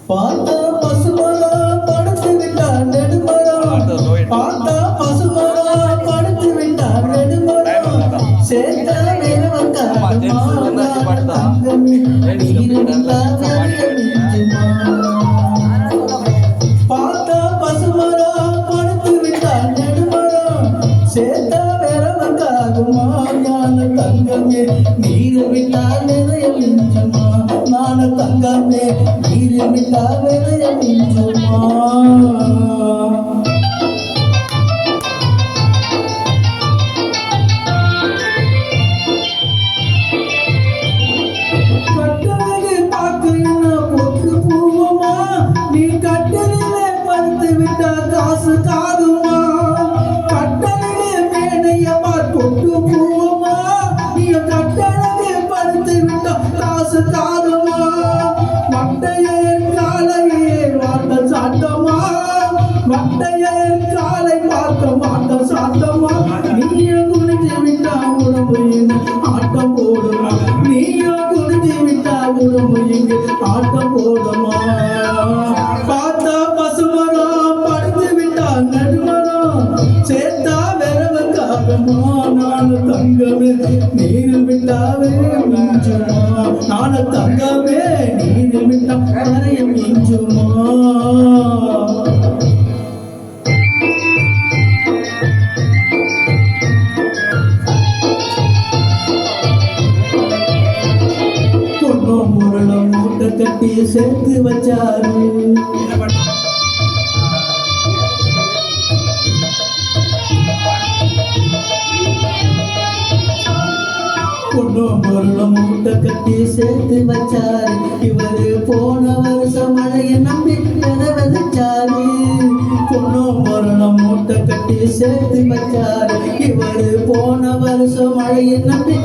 பார்த்தா பசுமரம் படுத்து விட்டார் நெடுமரம் பார்த்தா பசுமரம் படுத்து விட்டார் நெடுமரம் சேர்த்த பார்த்தா பசுமரம் படுத்து விட்டார் நெடுமரம் சேர்த்த வேறவங்காகுமா ஞான தங்கமே நீர் விட்டால் நிறைய மிஞ்சுமா ஞான தங்கமே நீர் விட்டால் நிறைய மிஞ்சுமா காசு காதுமா கட்டணே மேடையமா கொட்டு பூவமா நீ கட்டணே படுத்து விட்ட காசு காதுமா மட்டையே காலையே வாட்ட சாட்டமா மட்டையே காலை பார்க்க மாட்ட சாட்டமா நீய குடிச்சு விட்டா உடம்பு ஆட்டம் போடுமா நீய குடிச்சு விட்டா உடம்பு ஆட்டம் போடுமா பார்த்தா பசுமரம் நடுமரம் சேர்த்தா வெறவக்காகமா நானு தங்கமே நீர் விட்டாவே மிஞ்சுமா நானு தங்கமே நீர் விட்டா நிறைய மிஞ்சுமா பொண்ணும் முரளம் மூட்டை கட்டி சேர்த்து வச்சாரு பொண்ணும் பொருளும் மூட்டை கட்டி சேர்த்து வச்சாரு இவரு போன வருஷம் மழையை நம்பி விதைச்சாரு பொண்ணும் பொருளும் மூட்டை கட்டி சேர்த்து வச்சாரு இவரு போன வருஷம் மழையை நம்பி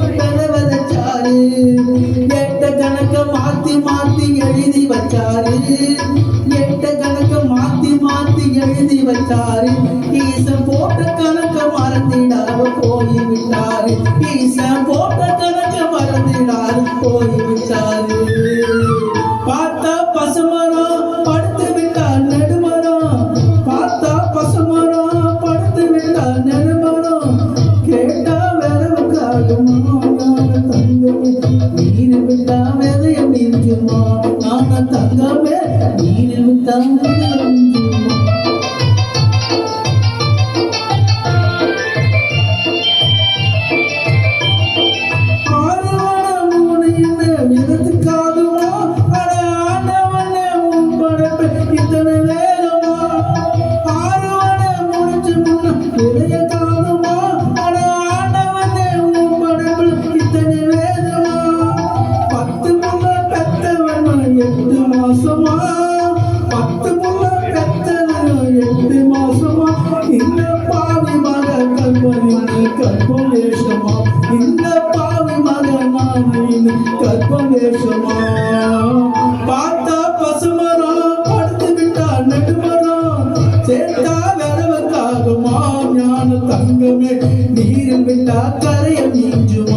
விதைச்சாரு எட்ட கணக்க மாத்தி மாத்தி எழுதி வச்சாரு எட்ட கணக்க மாத்தி மாத்தி எழுதி வச்சாரு ஈசன் போட்ட கணக்க மறந்திடாம போய்விட்டாரு ஈசன் போட்ட கணக்க மறந்திடாரு போய்விட்டாரு பார்த்தா பசுமரம் படுத்து விட்டார் நெடுமரம் பார்த்தா பசுமரம் படுத்து விட்டார் நெடுமரம் கேட்டா வெறவுக்காகுமா தங்கமே நீர் விட்டா வெதைய மிஞ்சுமா நான தங்கமே நீர் விட்டா இந்த பாவி மக கற்பனேஷமா இந்த பாவி மக நான் கற்பனேஷமா பார்த்தா பசுமரம் படுத்து விட்டார் நடுமரம் சேர்த்தா வெறவுக்காகுமா ஞான தங்கமே நீரில் விட்டா கரைய மிஞ்சுமா